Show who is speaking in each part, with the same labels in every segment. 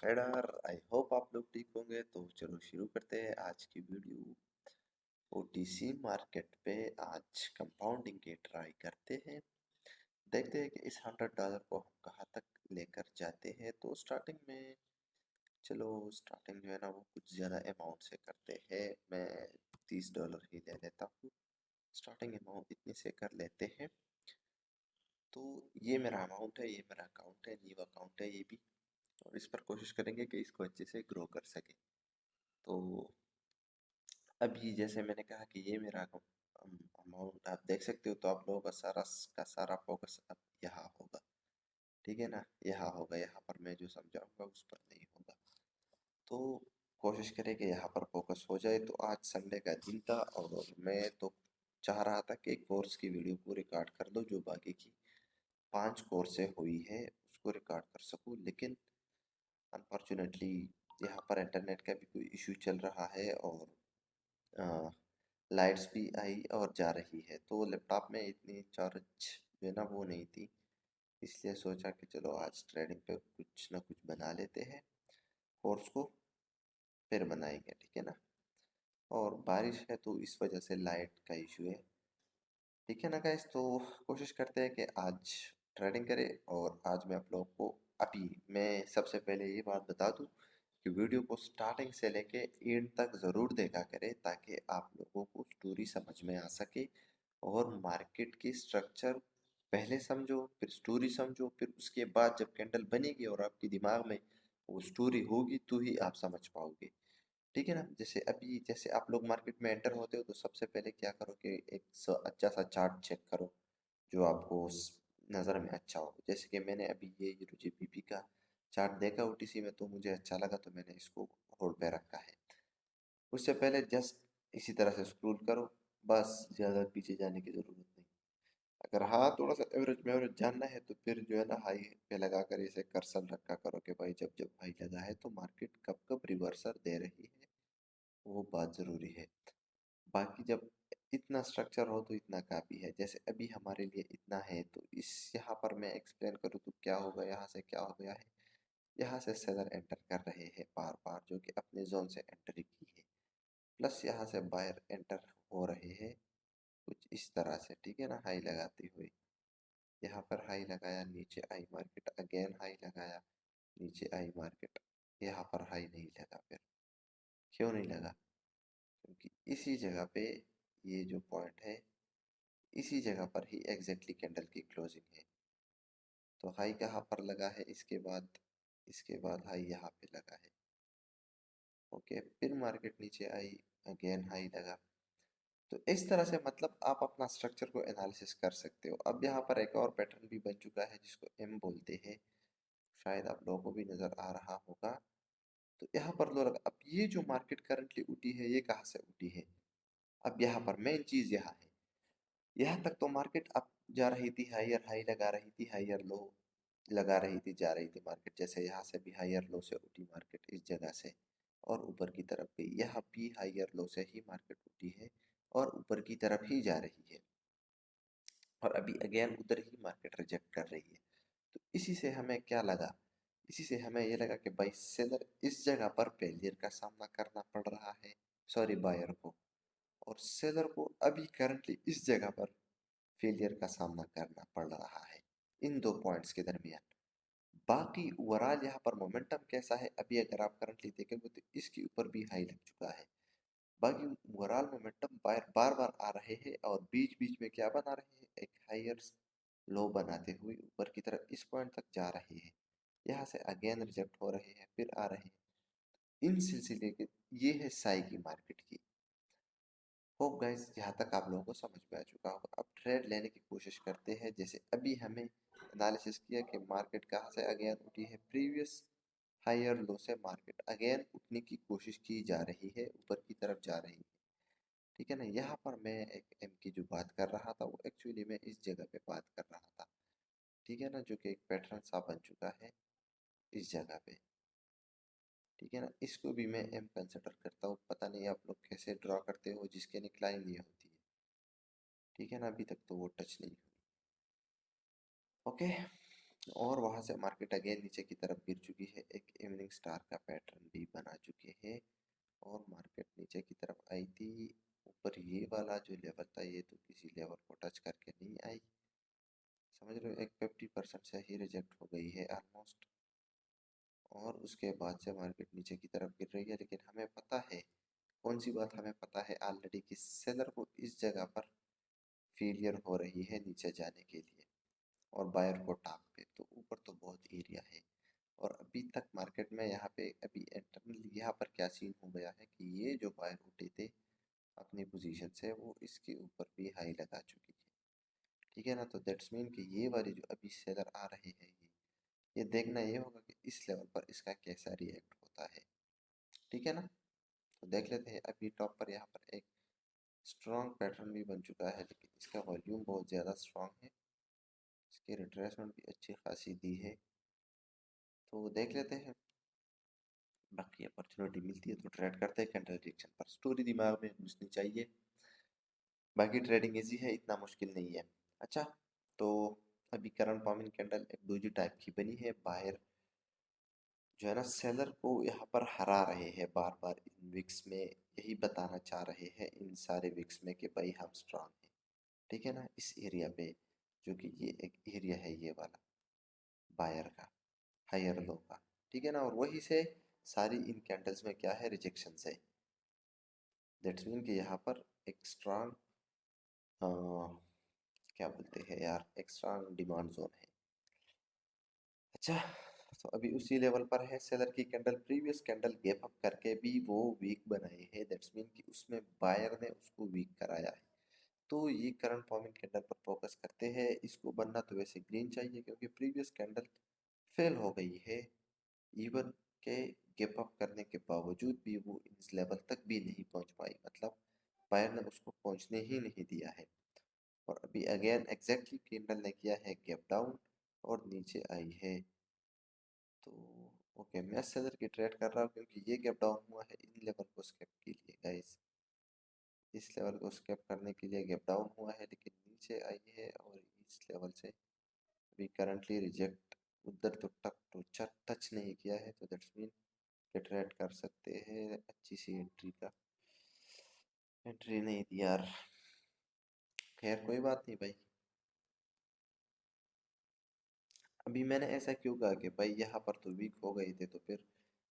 Speaker 1: Header I hope आप लोग ठीक होंगे। तो चलो शुरू करते हैं आज की वीडियो। ओटीसी मार्केट पे आज कंपाउंडिंग की ट्राई करते हैं। देखते हैं कि इस $100 को हम कहाँ तक लेकर जाते हैं। तो स्टार्टिंग में चलो स्टार्टिंग जो है ना वो कुछ ज़्यादा अमाउंट से करते हैं। मैं $30 ही ले लेता हूँ। स्टार्टिंग अमाउंट इतने से कर लेते हैं। तो ये मेरा अमाउंट है, ये मेरा अकाउंट है, न्यू अकाउंट है ये भी। और इस पर कोशिश करेंगे कि इसको अच्छे से ग्रो कर सके। तो अभी जैसे मैंने कहा कि ये मेरा अमाउंट आप देख सकते हो। तो आप लोगों का सारा फोकस अब यहाँ होगा, ठीक है ना। यहाँ होगा, यहाँ पर मैं जो समझाऊंगा उस पर नहीं होगा। तो कोशिश करें कि यहाँ पर फोकस हो जाए। तो आज संडे का दिन था और मैं तो चाह रहा था कि कोर्स की वीडियो को रिकॉर्ड कर दो, जो बाकी की 5 कोर्सें हुई है उसको रिकॉर्ड कर सकूँ। लेकिन अनफॉर्चुनेटली यहाँ पर इंटरनेट का भी कोई इशू चल रहा है और लाइट्स भी आई और जा रही है। तो लैपटॉप में इतनी चार्ज जो है ना वो नहीं थी। इसलिए सोचा कि चलो आज ट्रेडिंग पे कुछ ना कुछ बना लेते हैं, कोर्स को फिर बनाएंगे, ठीक है ना। और बारिश है तो इस वजह से लाइट का इशू है, ठीक है ना गाइस। तो कोशिश करते हैं कि आज ट्रेडिंग करें। और आज मैं आप लोगों को अभी मैं सबसे पहले ये बात बता दूं कि वीडियो को स्टार्टिंग से लेके एंड तक ज़रूर देखा करें, ताकि आप लोगों को स्टोरी समझ में आ सके। और मार्केट की स्ट्रक्चर पहले समझो, फिर स्टोरी समझो, फिर उसके बाद जब कैंडल बनेगी और आपके दिमाग में वो स्टोरी होगी तो ही आप समझ पाओगे, ठीक है ना। जैसे अभी जैसे आप लोग मार्केट में एंटर होते हो तो सबसे पहले क्या करो कि एक अच्छा सा चार्ट चेक करो जो आपको नज़र में अच्छा हो। जैसे कि मैंने अभी ये जेपीपी का चार्ट देखा ओटीसी में, तो मुझे अच्छा लगा तो मैंने इसको होल्ड पे रखा है। उससे पहले जस्ट इसी तरह से स्क्रॉल करो, बस ज़्यादा पीछे जाने की ज़रूरत नहीं। अगर हाँ थोड़ा सा एवरेज में एवरेज जानना है तो फिर जो है ना हाई पे लगा कर इसे कर्सर रखा करो कि भाई जब जब हाई लगा है तो मार्केट कब कब रिवर्सर दे रही है, वो बात ज़रूरी है। बाकी जब इतना स्ट्रक्चर हो तो इतना काफ़ी है। जैसे अभी हमारे लिए इतना है तो इस यहाँ पर मैं एक्सप्लेन करूँ तो क्या होगा, यहाँ से क्या हो गया है। यहाँ से सेलर एंटर कर रहे हैं बार बार, जो कि अपने जोन से एंट्री की है। प्लस यहाँ से बायर एंटर हो रहे हैं कुछ इस तरह से, ठीक है ना, हाई लगाती हुई। यहाँ पर हाई लगाया, नीचे आई मार्केट, अगेन हाई लगाया, नीचे आई मार्केट। यहाँ पर हाई नहीं लगा। फिर क्यों नहीं लगा? क्योंकि इसी जगह पे ये जो पॉइंट है, इसी जगह पर ही एग्जैक्टली कैंडल की क्लोजिंग है। तो हाई कहाँ पर लगा है, इसके बाद हाई यहाँ पे लगा है। ओके, फिर मार्केट नीचे आई, अगेन हाई लगा। तो इस तरह से मतलब आप अपना स्ट्रक्चर को एनालिसिस कर सकते हो। अब यहाँ पर एक और पैटर्न भी बन चुका है जिसको एम बोलते हैं, शायद आप लोगों को भी नज़र आ रहा होगा। तो यहाँ पर लोग, अब ये जो मार्केट करंटली उठी है ये कहाँ से उठी है? अब यहाँ पर मेन चीज़ यहाँ है। यहाँ तक तो मार्केट अप जा रही थी, हायर हाई लगा रही थी, हायर लो लगा रही थी, जा रही थी मार्केट। जैसे यहाँ से भी हायर लो से उठी मार्केट इस जगह से और ऊपर की तरफ गई। यहाँ भी हायर लो से ही मार्केट उठी है और ऊपर की तरफ ही जा रही है। और अभी अगेन उधर ही मार्केट रिजेक्ट कर रही है। तो इसी से हमें क्या लगा, इसी से हमें ये लगा कि भाई सेलर इस जगह पर फेलियर का सामना करना पड़ रहा है, सॉरी बायर को। और सेलर को अभी करंटली इस जगह पर फेलियर का सामना करना पड़ रहा है इन दो पॉइंट्स के दरमियान। बाकी ओवरऑल यहाँ पर मोमेंटम कैसा है, अभी अगर आप करंटली देखेंगे तो इसके ऊपर भी हाई लग चुका है। बाकी ओवरऑल मोमेंटम बार बार बार आ रहे हैं और बीच बीच में क्या बना रहे हैं, एक हायर लो बनाते हुए ऊपर की तरफ इस पॉइंट तक जा रहे हैं। यहाँ से अगेन रिजेक्ट हो रहे हैं, फिर आ रहे हैं। इन सिलसिले के ये है साई की मार्केट की। होप गाइस यहाँ तक आप लोगों को समझ में आ चुका होगा। अब ट्रेड लेने की कोशिश करते हैं। जैसे अभी हमें एनालिसिस किया कि मार्केट कहाँ से अगेन उठी है, प्रीवियस हायर लो से मार्केट अगेन उठने की कोशिश की जा रही है, ऊपर की तरफ जा रही है, ठीक है ना। यहाँ पर मैं एक एम की जो बात कर रहा था वो एक्चुअली मैं इस जगह पे बात कर रहा था, ठीक है ना, जो कि एक पैटर्न सा बन चुका है इस जगह पे, ठीक है ना। इसको भी मैं एम कंसिडर करता हूँ। पता नहीं आप लोग कैसे ड्रॉ करते हो जिसके निकलाइन ये होती है, ठीक है ना। अभी तक तो वो टच नहीं हुई। ओके, और वहां से मार्केट अगेन नीचे की तरफ गिर चुकी है। एक इवनिंग एक स्टार का पैटर्न भी बना चुके हैं और मार्केट नीचे की तरफ आई थी। ऊपर ये वाला जो लेवल था ये तो किसी लेवल को टच करके नहीं आई, समझ रहे हो, एक 50% से ही रिजेक्ट हो गई है ऑलमोस्ट। और उसके बाद से मार्केट नीचे की तरफ गिर रही है, लेकिन हमें पता है, कौन सी बात हमें पता है ऑलरेडी, कि सेलर को इस जगह पर फेलियर हो रही है नीचे जाने के लिए और बायर को टॉप पे, तो ऊपर तो बहुत एरिया है। और अभी तक मार्केट में यहाँ पे अभी इंटरनली यहाँ पर क्या सीन हो गया है कि ये जो बायर उठे थे अपनी पोजीशन से वो इसके ऊपर भी हाई लगा चुकी है, ठीक है ना। तो दैट्स मीन कि ये वाले जो अभी सेलर आ रहे हैं ये देखना ये होगा कि इस लेवल पर इसका कैसा रिएक्ट होता है, ठीक है ना। तो देख लेते हैं, अभी टॉप पर यहाँ पर एक स्ट्रॉन्ग पैटर्न भी बन चुका है, लेकिन इसका वॉल्यूम बहुत ज़्यादा स्ट्रॉन्ग है, इसकी रिट्रेसमेंट भी अच्छी खासी दी है। तो देख लेते हैं, बाकी अपॉर्चुनिटी मिलती है तो ट्रेड करते हैं। कैंडल रिएक्शन पर स्टोरी दिमाग में घुसनी चाहिए, बाकी ट्रेडिंग इजी है, इतना मुश्किल नहीं है। अच्छा, तो अभी करंट फॉर्मिंग कैंडल एक दूसरी टाइप की बनी है। बाहर जो है ना सेलर को यहाँ पर हरा रहे हैं बार बार इन विक्स में, यही बताना चाह रहे हैं इन सारे विक्स में कि भाई हम स्ट्रांग हैं, ठीक है ना। इस एरिया पे जो कि ये एक एरिया है ये वाला बायर का, हायर लो का, ठीक है ना। और वही से सारी इन कैंडल्स में क्या है, रिजेक्शन है। दैट्स मीन कि यहाँ पर एक स्ट्रांग क्या बोलते हैं यार, एक स्ट्रांग डिमांड जोन है। अच्छा, तो अभी उसी लेवल पर है सेलर की candle, previous candle gap up करके भी वो वीक बनाए है, दैट्स मीन कि उसमें बायर ने उसको वीक कराया है। तो ये करंट फॉर्मिंग कैंडल पर फोकस करते हैं। इसको बनना तो वैसे ग्रीन चाहिए क्योंकि प्रीवियस कैंडल फेल हो गई है, इवन के गैप अप करने के बावजूद भी वो इस लेवल तक भी नहीं पहुंच पाई, मतलब बायर ने उसको पहुंचने ही नहीं दिया है। और अभी अगेन एग्जैक्टली कैंडल ने किया है गैप डाउन और नीचे आई है। तो ओके, मैं सेलर की ट्रेड कर रहा हूँ क्योंकि ये गैप डाउन हुआ है इन लेवल को स्केप के लिए गाइस, इस लेवल को स्केप करने के लिए गैप डाउन हुआ है, लेकिन नीचे आई है और इस लेवल से अभी करंटली रिजेक्ट, उधर तो टच नहीं किया है, तो दैट्स मीन कि ट्रेड कर सकते हैं अच्छी सी एंट्री का। एंट्री नहीं दी यार, खैर कोई बात नहीं भाई। अभी मैंने ऐसा क्यों कहा कि भाई यहाँ पर तो वीक हो गए थे, तो फिर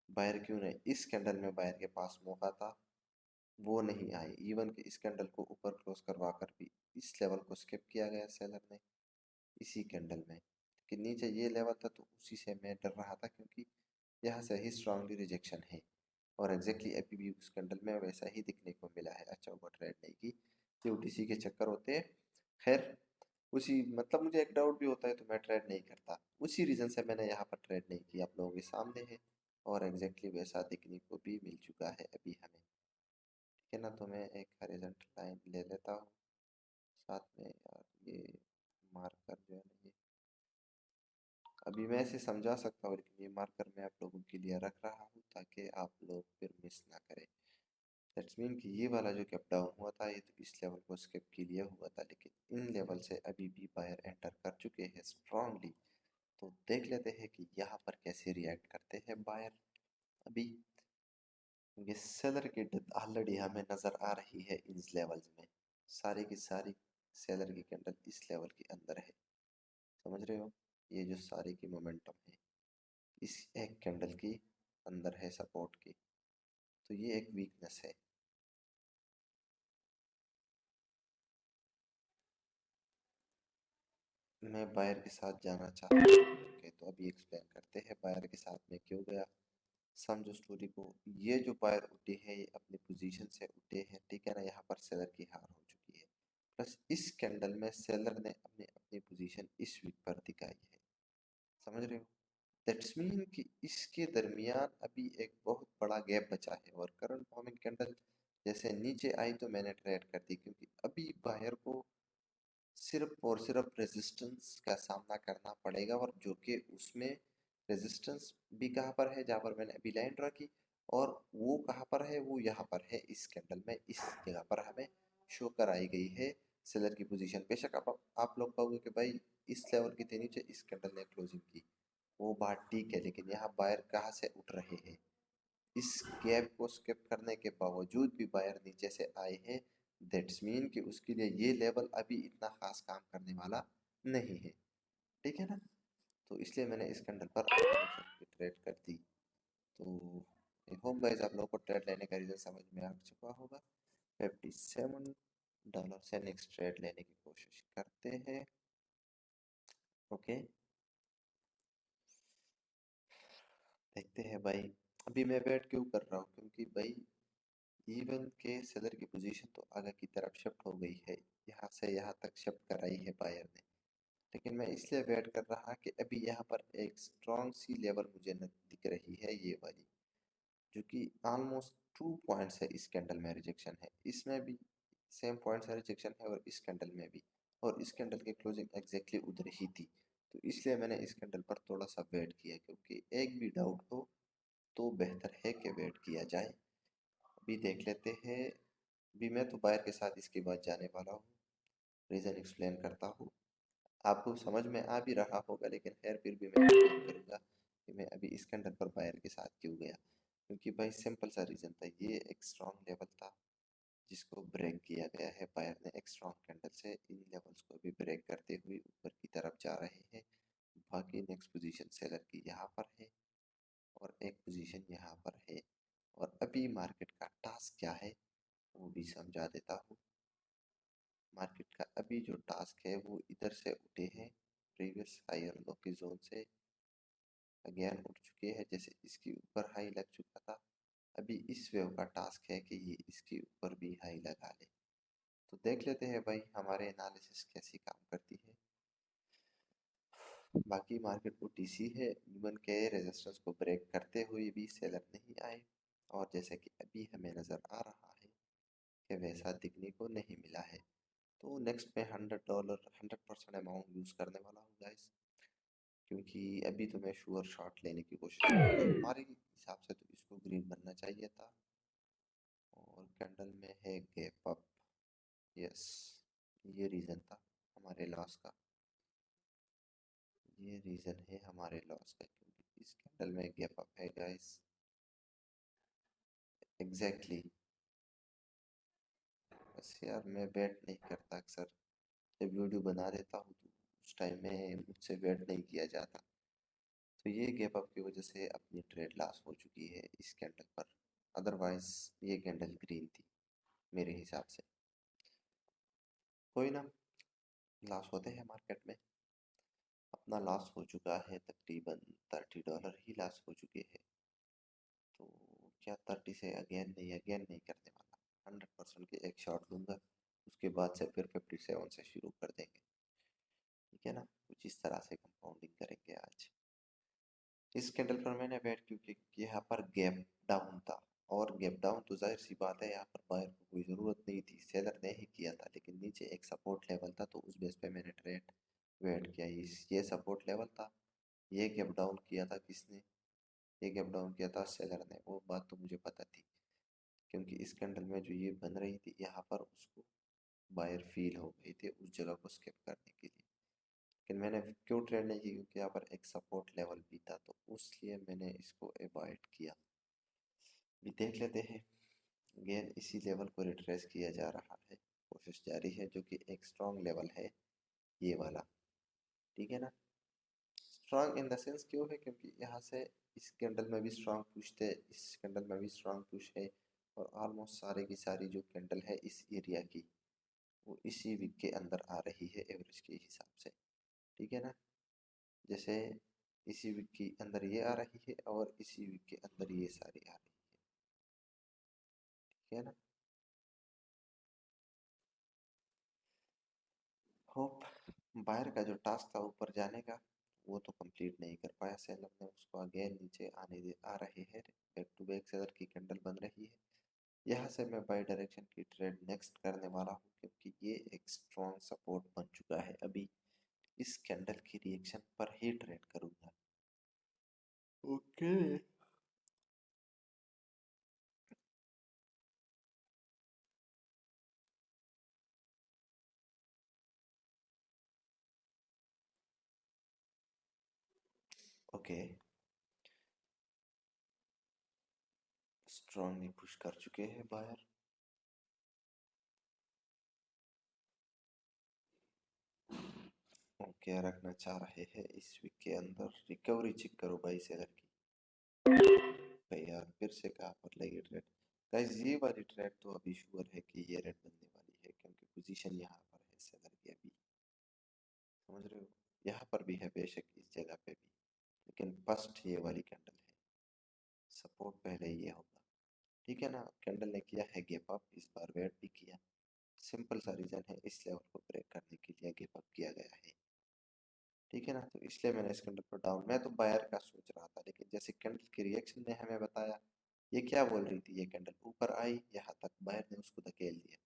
Speaker 1: बायर क्यों नहीं, इस कैंडल में बायर के पास मौका था, वो नहीं आई। इवन कि इस कैंडल को ऊपर क्लोज करवा कर भी इस लेवल को स्किप किया गया सेलर ने इसी कैंडल में, कि नीचे ये लेवल था तो उसी से मैं डर रहा था क्योंकि यहाँ से ही स्ट्रांगली रिजेक्शन है। और एग्जैक्टली अभी भी उस कैंडल में वैसा ही दिखने को मिला है। अच्छा हुआ ट्रेड नहीं की, ये ओटीसी के चक्कर होते हैं। खैर उसी मतलब मुझे एक डाउट भी होता है तो मैं ट्रेड नहीं करता, उसी रीज़न से मैंने यहाँ पर ट्रेड नहीं किया, आप लोगों के सामने है। और एग्जैक्टली वैसा दिखने को भी मिल चुका है अभी हमें, ठीक है ना। तो मैं एक हॉरिजॉन्टल लाइन ले लेता हूँ साथ में यार, ये मार्कर जो है ना ये अभी मैं इसे समझा सकता हूँ, लेकिन ये मार्कर मैं आप लोगों के लिए रख रहा हूँ ताकि आप लोग फिर मिस ना करें। दैट्स मीन कि ये वाला जो गैप डाउन हुआ था ये तो इस लेवल को स्किप के लिए हुआ था, लेकिन इन लेवल से अभी भी बायर एंटर कर चुके हैं स्ट्रांगली। तो देख लेते हैं कि यहाँ पर कैसे रिएक्ट करते हैं बायर अभी, क्योंकि सेलर की डेथ ऑलरेडी हमें नज़र आ रही है इन लेवल्स में, सारी की सारी सेलर की कैंडल इस लेवल के अंदर है, समझ रहे हो। ये जो सारी की मोमेंटम है इस एक कैंडल की अंदर है सपोर्ट की, तो ये एक वीकनेस है। मैं बायर के साथ जाना चाहता हूँ, ओके तो अभी एक्सप्लेन करते हैं बायर के साथ में क्यों गया, समझो स्टोरी को। ये जो बायर उठे हैं ये अपनी पोजीशन से उठे हैं, ठीक है ना। यहाँ पर सेलर की हार हो चुकी है, प्लस इस कैंडल में सेलर ने अपनी अपनी पोजीशन इस वीक पर दिखाई है, समझ रहे हो। दैट्स मीन कि इसके दरमियान अभी एक बहुत बड़ा गैप बचा है, और करंट फॉर्मिंग कैंडल जैसे नीचे आई तो मैंने ट्रेड कर दी, क्योंकि अभी बायर को सिर्फ और सिर्फ रेजिस्टेंस का सामना करना पड़ेगा, और जो कि उसमें रेजिस्टेंस भी कहाँ पर है, जहाँ पर मैंने अभी लाइन ड्रा की, और वो कहाँ पर है, वो यहाँ पर है इस कैंडल में, इस जगह पर हमें शो कराई गई है सेलर की पोजीशन। बेशक आप लोग कहोगे कि भाई इस लेवल की थी नीचे, इस कैंडल ने क्लोजिंग की, वो बात ठीक है, लेकिन यहाँ बायर कहाँ से उठ रहे हैं? इस गैप को स्किप करने के बावजूद भी बायर नीचे से आए हैं। दैट्स मीन कि उसके लिए ये लेवल अभी इतना खास काम करने वाला नहीं है। ठीक है ना? तो इसलिए मैंने इस कैंडल पर ट्रेड कर दी। तो आई होप गाइस आप लोगों को ट्रेड लेने का रीज़न समझ में आ चुका होगा। $57 से नेक्स्ट ट्रेड लेने की कोशिश करते हैं। ओके, देखते हैं भाई। अभी मैं वेट क्यों कर रहा हूँ, क्योंकि भाई इवन के सेलर की पोजीशन तो आगे की तरफ शिफ्ट हो गई है, यहाँ से यहाँ तक शिफ्ट कराई है बायर ने। लेकिन मैं इसलिए वेट कर रहा कि अभी यहाँ पर एक स्ट्रॉन्ग सी लेवल मुझे दिख रही है, ये वाली, जो कि ऑलमोस्ट 2 पॉइंट्स है इस कैंडल में रिजेक्शन है, इसमें भी सेम पॉइंट्स है रिजेक्शन है, और इस कैंडल में भी, और इस कैंडल की क्लोजिंग एग्जैक्टली उधर ही थी। तो इसलिए मैंने इस कैंडल पर थोड़ा सा वेट किया, क्योंकि एक भी डाउट हो तो बेहतर है कि वेट किया जाए। अभी देख लेते हैं। अभी मैं तो बायर के साथ इसके बाद जाने वाला हूँ। रीज़न एक्सप्लेन करता हूँ, आपको समझ में आ भी रहा होगा, लेकिन खैर फिर भी मैं एक्सप्लेन करूँगा कि मैं अभी इस कैंडल पर बायर के साथ क्यों गया। क्योंकि भाई सिंपल सा रीज़न था, ये एक स्ट्रॉन्ग लेवल था जिसको ब्रेक किया गया है बायर ने एक स्ट्रॉन्ग कैंडल से। इन लेवल्स को भी ब्रेक करते हुए ऊपर की तरफ जा रहे हैं। बाकी नेक्स्ट पोजीशन सेलर की यहाँ पर है, और एक पोजीशन यहाँ पर है। और अभी मार्केट का टास्क क्या है वो भी समझा देता हूँ। मार्केट का अभी जो टास्क है वो इधर से उठे हैं, प्रीवियस हाई और लो की जोन से अगेन उठ चुके हैं। जैसे इसके ऊपर हाई लग चुका था, अभी इस वेव का टास्क है कि ये इसके ऊपर भी हाई लगा ले। तो देख लेते हैं भाई हमारे एनालिसिस कैसी काम करती है। बाकी मार्केट को टीसी है, इवन के रेजिस्टेंस को ब्रेक करते हुए भी सेलर नहीं आए, और जैसे कि अभी हमें नज़र आ रहा है कि वैसा दिखने को नहीं मिला है। तो नेक्स्ट में $100 100% अमाउंट यूज़ करने वाला हूँ गाइस, क्योंकि अभी तो मैं श्योर शॉट लेने की कोशिश करूँगा। हमारे हिसाब से तो इसको ग्रीन बनना चाहिए था, और कैंडल में है गैप अप। यस, ये रीज़न था हमारे लॉस का, ये रीज़न है हमारे लॉस का, क्योंकि इस कैंडल में गैप अप है गाइस। Exactly exactly। बस यार मैं वेट नहीं करता अक्सर, जब वीडियो बना देता हूँ तो उस टाइम में मुझसे वेट नहीं किया जाता। तो ये गैप अप की वजह से अपनी ट्रेड लॉस हो चुकी है इस कैंडल पर, अदरवाइज ये कैंडल ग्रीन थी मेरे हिसाब से। कोई ना, लॉस होते हैं मार्केट में। अपना लॉस हो चुका है, तकरीबन $30 ही लॉस हो चुके हैं। तो क्या 30 से अगेन नहीं करने वाला, 100% के एक शॉट लूँगा, उसके बाद से फिर 57 से शुरू कर देंगे। ठीक है ना, कुछ इस तरह से कंपाउंडिंग करेंगे आज। इस कैंडल पर मैंने वेट क्योंकि यहाँ पर गैप डाउन था, और गैप डाउन तो जाहिर सी बात है यहाँ पर बायर को कोई ज़रूरत नहीं थी, सेलर ने ही किया था, लेकिन नीचे एक सपोर्ट लेवल था, तो उस बेस पे मैंने ट्रेड वेट किया। ये सपोर्ट लेवल था, ये गैप डाउन किया था किसने? ये गैप डाउन किया था सेलर ने, वो बात तो मुझे पता थी, क्योंकि इस कैंडल में जो ये बन रही थी यहाँ पर उसको बायर फील हो गई थी उस जगह को स्किप करने के लिए। लेकिन मैंने क्यों ट्रेड नहीं की, क्योंकि यहाँ पर एक सपोर्ट लेवल भी था, तो उसलिए मैंने इसको अवॉइड किया। भी देख लेते हैं, अगेन इसी लेवल को रिट्रेस किया जा रहा है, कोशिश जारी है, जो कि एक स्ट्रॉन्ग लेवल है ये वाला। ठीक है ना, स्ट्रॉन्ग इन द सेंस क्यों है, क्योंकि यहाँ से इस कैंडल में भी स्ट्रॉन्ग पुश थे, इस कैंडल में भी स्ट्रॉन्ग पुश है, और ऑलमोस्ट सारे की सारी जो कैंडल है इस एरिया की वो इसी वीक के अंदर आ रही है एवरेज के हिसाब से। ठीक है ना, जैसे इसी वीक के अंदर ये आ रही है, और इसी वीक के अंदर ये सारी आ रही है। ठीक है ना, होप बाहर का जो टास्क था ऊपर जाने का वो तो कंप्लीट नहीं कर पाया सेलर ने, उसको अगेन नीचे आने दे आ रहे हैं। बैक टू बैक सेलर की कैंडल बन रही है। यहाँ से मैं बाई डायरेक्शन की ट्रेड नेक्स्ट करने वाला हूँ, क्योंकि ये एक स्ट्रॉन्ग सपोर्ट बन चुका है। अभी इस कैंडल की रिएक्शन पर ही ट्रेड करूंगा। ओके, ओके, स्ट्रांगली पुश कर चुके हैं बायर। क्या रखना चाह रहे हैं इस वीक के अंदर? रिकवरी चेक करो भाई सेलर की। भाई यार फिर से कहाँ पर लगी ट्रेड? गाइस ये वाली ट्रेड तो अभी श्योर है कि ये रेड बनने वाली है, क्योंकि पोजीशन यहाँ पर है सेलर की अभी। समझ रहे हो? यहाँ पर भी है बेशक, इस जगह पे भी, लेकिन फर्स्ट ये वाली कैंडल है, सपोर्ट पहले ये होगा। ठीक है ना? कैंडल ने किया है गैप अप, इस बार वेट भी किया। सिंपल सा रीजन है, इस लेवल को ब्रेक करने के लिए गैप अप किया गया है। ठीक है ना? तो इसलिए मैंने इस कैंडल पर डाउन, मैं तो बायर का सोच रहा था, लेकिन जैसे कैंडल के रिएक्शन ने हमें बताया, ये क्या बोल रही थी, ये कैंडल ऊपर आई यहाँ तक, बायर ने उसको धकेल दिया,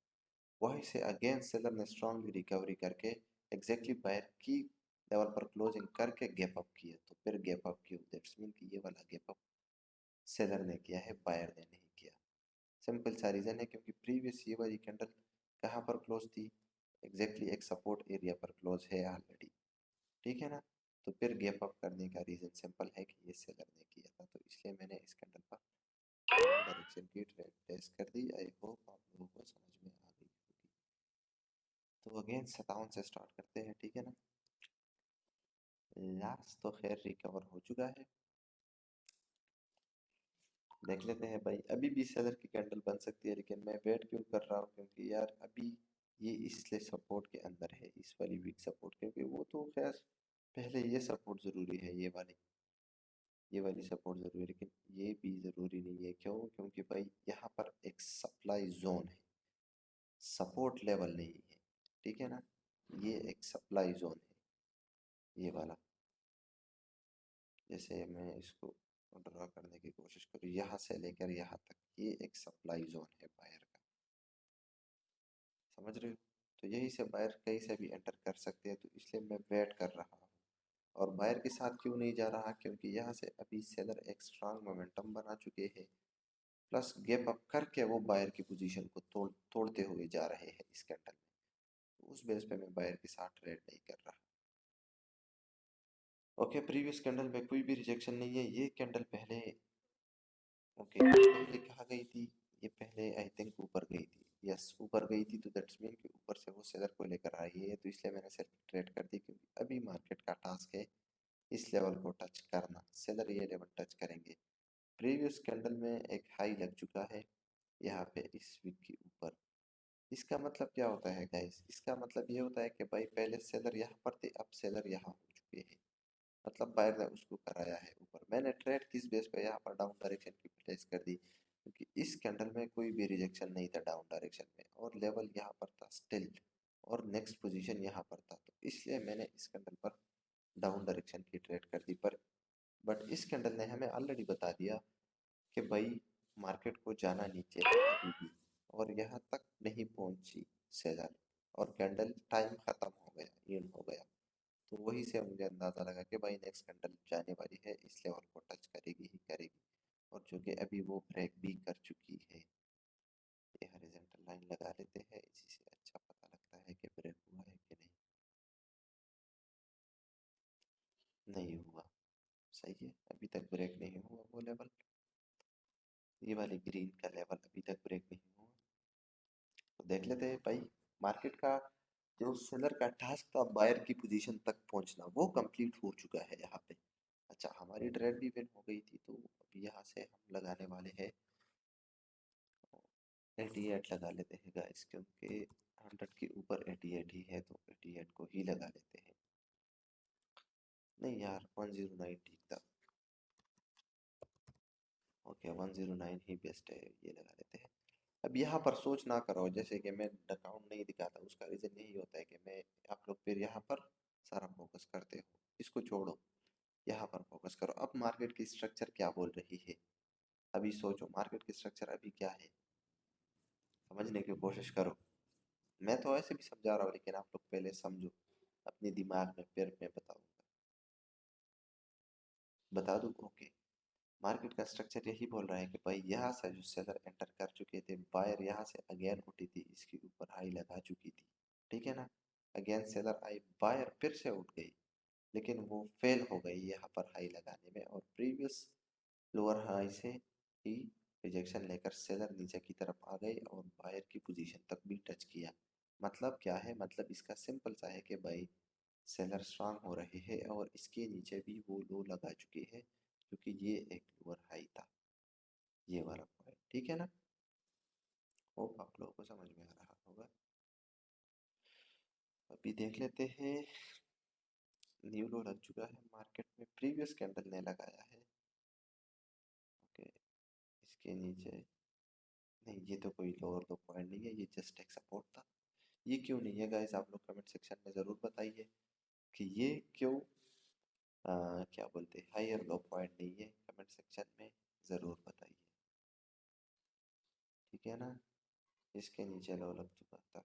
Speaker 1: वहीं से अगेन सेलर ने स्ट्रांगली रिकवरी करके एग्जैक्टली बायर की लेवल पर क्लोजिंग करके गैप अप किया। तो फिर गैप अप क्यों? दैट्स मीन कि ये वाला गैप अप सेलर ने किया है, बायर ने नहीं किया। सिंपल सा रीजन है, क्योंकि प्रीवियस ये वाली कैंडल कहाँ पर क्लोज थी? एग्जैक्टली एक सपोर्ट एरिया पर क्लोज है ऑलरेडी। ठीक है ना? तो फिर गैप अप करने का रीजन सिंपल है कि ये सेलर ने किया था, तो इसलिए मैंने इस कैंडल पर डायरेक्शन की ट्रेड प्लेस कर दी। आई होप आप लोगों को समझ में आ गई होगी। तो अगेन 57 से स्टार्ट करते हैं, ठीक है ना? लास्ट तो खैर रिकवर हो चुका है, देख लेते हैं भाई। अभी भी सेलर की कैंडल बन सकती है, लेकिन मैं वेट क्यों कर रहा हूँ? क्योंकि यार अभी ये इसलिए सपोर्ट के अंदर है, इस वाली वीक सपोर्ट, क्योंकि वो तो खैर पहले ये सपोर्ट जरूरी है, ये वाली सपोर्ट जरूरी है, लेकिन ये भी जरूरी नहीं है। क्यों? क्योंकि भाई यहाँ पर एक सप्लाई जोन है, सपोर्ट लेवल नहीं है। ठीक है ना? ये एक सप्लाई जोन है, ये वाला। जैसे मैं इसको ड्रा करने की कोशिश करूँ, यहाँ से लेकर यहाँ तक, ये एक सप्लाई जोन है बायर का। समझ रहे हो? तो यही से बायर कहीं से भी एंटर कर सकते हैं, तो इसलिए मैं वेट कर रहा हूँ। और बायर के साथ क्यों नहीं जा रहा? क्योंकि यहाँ से अभी सेलर एक स्ट्रांग मोमेंटम बना चुके हैं, प्लस गैप अप करके वो बायर की पोजीशन को तोड़ते हुए जा रहे हैं इस कैंडल में। तो उस बेस पे मैं बायर के साथ ट्रेड नहीं कर रहा। ओके, प्रीवियस कैंडल में कोई भी रिजेक्शन नहीं है। ये कैंडल पहले, ओके, पहले कहाँ गई थी? ये पहले आई थिंक ऊपर गई थी। यस, ऊपर गई थी, तो दैट्स मीन कि ऊपर से वो सेलर को लेकर आई है, तो इसलिए मैंने सेल ट्रेड कर दी, क्योंकि अभी मार्केट का टास्क है इस लेवल को टच करना। सेलर ये लेवल टच करेंगे। प्रीवियस कैंडल में एक हाई लग चुका है यहाँ पे इस वीक के ऊपर। इसका मतलब क्या होता है गाइस? इसका मतलब ये होता है कि भाई पहले सेलर यहाँ पर थे, अब सेलर यहाँ हो चुके हैं, मतलब बायर ने उसको कराया है ऊपर। मैंने ट्रेड किस बेस पे यहाँ पर डाउन डायरेक्शन की प्लेस कर दी? क्योंकि इस कैंडल में कोई भी रिजेक्शन नहीं था डाउन डायरेक्शन में, और लेवल यहाँ पर था स्टिल, और नेक्स्ट पोजीशन यहाँ पर था, तो इसलिए मैंने इस कैंडल पर डाउन डायरेक्शन की ट्रेड कर दी। पर बट इस कैंडल ने हमें ऑलरेडी बता दिया कि भाई मार्केट को जाना नीचे है अभी भी, और यहाँ तक नहीं पहुंची सेलर, और कैंडल टाइम खत्म हो गया, एंड हो गया। तो वही से मुझे अंदाज़ा लगा कि भाई नेक्स्ट कैंडल जाने वाली है, इस लेवल को टच करेगी ही करेगी, और जो कि अभी वो ब्रेक भी कर चुकी है। ये हॉरिजॉन्टल लाइन लगा लेते हैं, इसी से अच्छा पता लगता है कि ब्रेक हुआ है कि नहीं। नहीं हुआ, सही है, अभी तक ब्रेक नहीं हुआ वो लेवल। ये वाली ग्रीन का लेवल अभी तक ब्रेक नहीं हुआ। तो देख लेते हैं भाई, मार्केट का जो सेलर का टास्क था बायर की पोजीशन तक पहुंचना, वो कंप्लीट हो चुका है यहाँ पे। अच्छा, हमारी ट्रेड भी विन हो गई थी, तो अभी यहाँ से हम लगाने वाले हैं 88 लगा लेते हैं गाइस, क्योंकि 100 के ऊपर 88 ही है, तो 88 को ही लगा लेते हैं। नहीं यार, 109 ठीक था। ओके, 109 ही बेस्ट है, ये लगा लेते हैं। अब यहाँ पर सोच ना करो, जैसे कि मैं अकाउंट नहीं दिखाता, उसका रीज़न यही होता है कि मैं, आप लोग फिर यहाँ पर सारा फोकस करते हो, इसको छोड़ो, यहाँ पर फोकस करो। अब मार्केट की स्ट्रक्चर क्या बोल रही है? अभी सोचो मार्केट की स्ट्रक्चर अभी क्या है, समझने की कोशिश करो। मैं तो ऐसे भी समझा रहा हूँ, लेकिन आप लोग पहले समझो अपने दिमाग में, फिर मैं बताऊंगा। बता दूं? ओके, मार्केट का स्ट्रक्चर यही बोल रहा है कि भाई यहाँ से जो सेलर एंटर कर चुके थे, बायर यहाँ से अगेन उठी थी, इसके ऊपर हाई लगा चुकी थी। ठीक है ना? अगेन सेलर आई, बायर फिर से उठ गई, लेकिन वो फेल हो गई यहाँ पर हाई लगाने में, और प्रीवियस लोअर हाई से ही रिजेक्शन लेकर सेलर नीचे की तरफ आ गए और बायर की पोजीशन तक भी टच किया। मतलब क्या है, मतलब इसका सिंपल सा है कि भाई सेलर स्ट्रांग हो रहे हैं और इसके नीचे भी वो लो लगा चुके हैं, क्योंकि ये एक लोअर हाई था, ये वाला पॉइंट। ठीक है ना, होप आप लोगों को समझ में आ रहा होगा। अभी देख लेते हैं, न्यू लो लग चुका है मार्केट में, प्रीवियस कैंडल ने लगाया है। ओके, इसके नीचे नहीं, ये तो कोई लोअर लो पॉइंट नहीं है, ये जस्ट एक सपोर्ट था। ये क्यों नहीं है गाइस, आप लोग कमेंट सेक्शन में ज़रूर बताइए कि ये क्यों क्या बोलते हैं, हायर लो पॉइंट नहीं है, कमेंट सेक्शन में ज़रूर बताइए। ठीक है ना, इसके नीचे लो लग चुका था,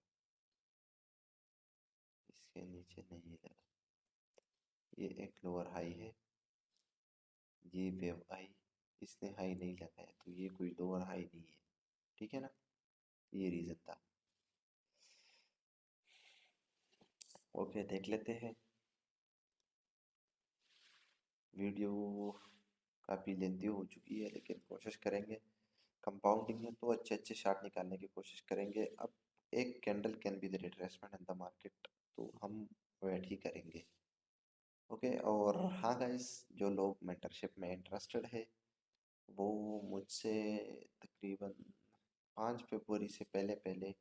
Speaker 1: इसके नीचे नहीं लगा, ये एक लोअर हाई है, ये वेव आई, इसने हाई नहीं लगाया, तो ये कोई लोअर हाई नहीं है। ठीक है ना, ये रीज़न था। ओके, देख लेते हैं। वीडियो काफ़ी लेंथी हो चुकी है, लेकिन कोशिश करेंगे, कंपाउंडिंग में तो अच्छे अच्छे शार्ट निकालने की कोशिश करेंगे। अब एक candle can be the retracement in the market, तो हम वेट ही करेंगे। ओके, और हाँ गाइस, जो लोग मेंटरशिप में इंटरेस्टेड है वो मुझसे तकरीबन 5 फरवरी से पहले पहले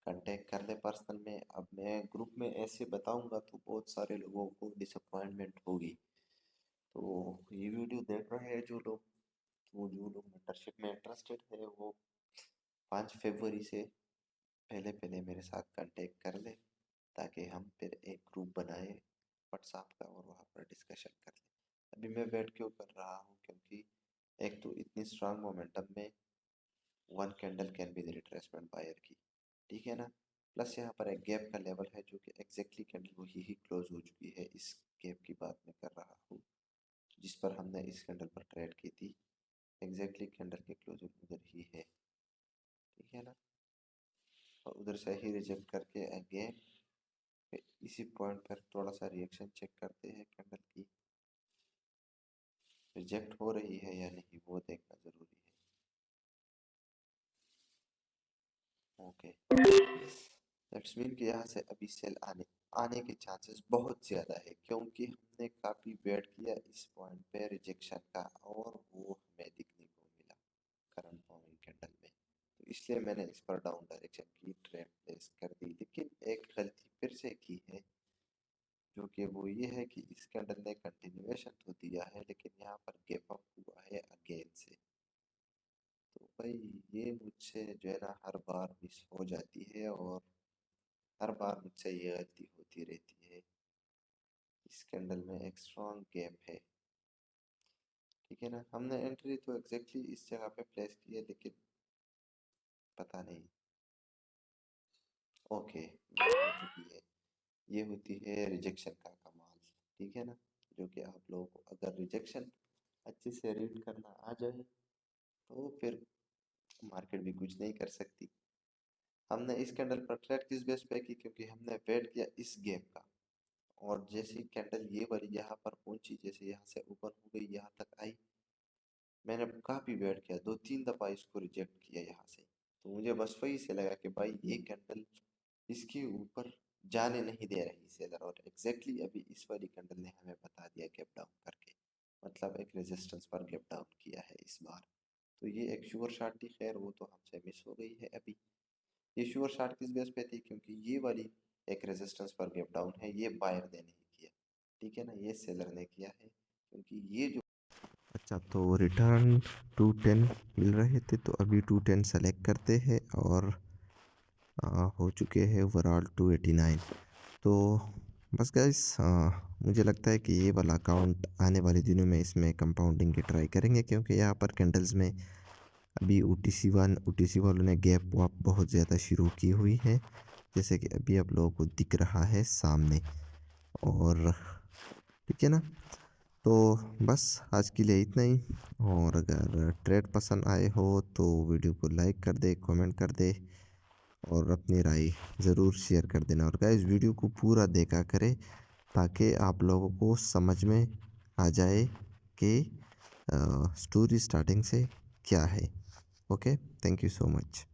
Speaker 1: कांटेक्ट कर ले पर्सनल में। अब मैं ग्रुप में ऐसे बताऊंगा तो बहुत सारे लोगों को डिसअपॉइंटमेंट होगी, तो ये वीडियो देख रहे हैं जो लोग, तो जो लोग मेंटरशिप में इंटरेस्टेड है वो 5 फरवरी से पहले पहले मेरे साथ कांटेक्ट कर ले, ताकि हम फिर एक ग्रुप बनाए व्हाट्सएप का और वहाँ पर डिस्कशन कर लें। अभी मैं वेट क्यों कर रहा हूँ, क्योंकि एक तो इतनी स्ट्रांग मोमेंटम में one candle can be the retracement buyer की। ठीक है ना, प्लस यहाँ पर एक गैप का लेवल है जो कि एग्जैक्टली कैंडल वही ही क्लोज हो चुकी है, इस गैप की बात मैं कर रहा हूँ जिस पर हमने इस कैंडल पर ट्रेड की थी, एग्जैक्टली कैंडल के क्लोजिंग उधर ही है। ठीक है ना, और उधर से ही रिजेक्ट करके अगेन इसी पॉइंट पर थोड़ा सा रिएक्शन चेक करते हैं, कैंडल की रिजेक्ट हो रही है या नहीं वो देखना ज़रूरी है। ओके, दैट्स मीन कि यहाँ से अभी सेल आने आने के चांसेस बहुत ज़्यादा है, क्योंकि हमने काफ़ी वेट किया इस पॉइंट पे रिजेक्शन का, और वो हमें दिखने को मिला करंट फॉर्मिंग कैंडल में, तो इसलिए मैंने इस पर डाउन डायरेक्शन की ट्रेड प्लेस कर दी। लेकिन एक गलती फिर से की है, जो कि वो ये है कि इस कैंडल ने कंटिन्यूएशन तो दिया है, लेकिन यहाँ पर गैप अप हुआ है अगेन से। तो भाई ये मुझसे जो है ना हर बार मिस हो जाती है, और हर बार मुझसे ये गलती होती रहती है। इस कैंडल में एक स्ट्रॉन्ग गैप है। ठीक है ना, हमने एंट्री तो एग्जैक्टली इस जगह पे प्लेस की है, लेकिन पता नहीं। ओके, ये हो चुकी है, ये होती है रिजेक्शन का कमाल। ठीक है ना, जो कि आप लोगों को अगर रिजेक्शन अच्छे से रीड करना आ जाए तो फिर मार्केट भी कुछ नहीं कर सकती। हमने इस कैंडल पर ट्रेड किस बेस पे की, क्योंकि हमने वेट किया इस गैप का, और जैसी कैंडल ये वाली यहाँ पर पहुंची, जैसे यहाँ से ऊपर हो गई यहाँ तक आई, मैंने काफ़ी वेट किया, 2-3 दफ़ा इसको रिजेक्ट किया यहाँ से, तो मुझे बस वही से लगा कि भाई ये कैंडल इसके ऊपर जाने नहीं दे रही सेलर, और एग्जैक्टली अभी इस वाली कैंडल ने हमें बता दिया गैप डाउन करके, मतलब एक रेजिस्टेंस पर गैप डाउन किया है इस बार। तो ये एक श्योर शॉट थी, खैर वो तो हमसे मिस हो गई है अभी। ये श्योर शॉट किस बेस पे थी, क्योंकि ये वाली एक रेजिस्टेंस पर गैप डाउन है, ये बायर ने नहीं किया। ठीक है ना, ये सेलर ने किया है, क्योंकि ये जो अच्छा, तो रिटर्न 210 मिल रहे थे, तो अभी 210 सेलेक्ट करते हैं, और हो चुके हैं ओवरऑल 289। तो बस गाइस, मुझे लगता है कि ये वाला अकाउंट आने वाले दिनों में इसमें कंपाउंडिंग की ट्राई करेंगे, क्योंकि यहाँ पर कैंडल्स में अभी OTC वालों ने गैप वॉप बहुत ज़्यादा शुरू की हुई है, जैसे कि अभी आप लोगों को दिख रहा है सामने। और ठीक है ना, तो बस आज के लिए इतना ही, और अगर ट्रेड पसंद आए हो तो वीडियो को लाइक कर दे, कमेंट कर दे, और अपनी राय ज़रूर शेयर कर देना। और गाइस, वीडियो को पूरा देखा करें, ताकि आप लोगों को समझ में आ जाए कि स्टोरी स्टार्टिंग से क्या है। Okay, thank you so much.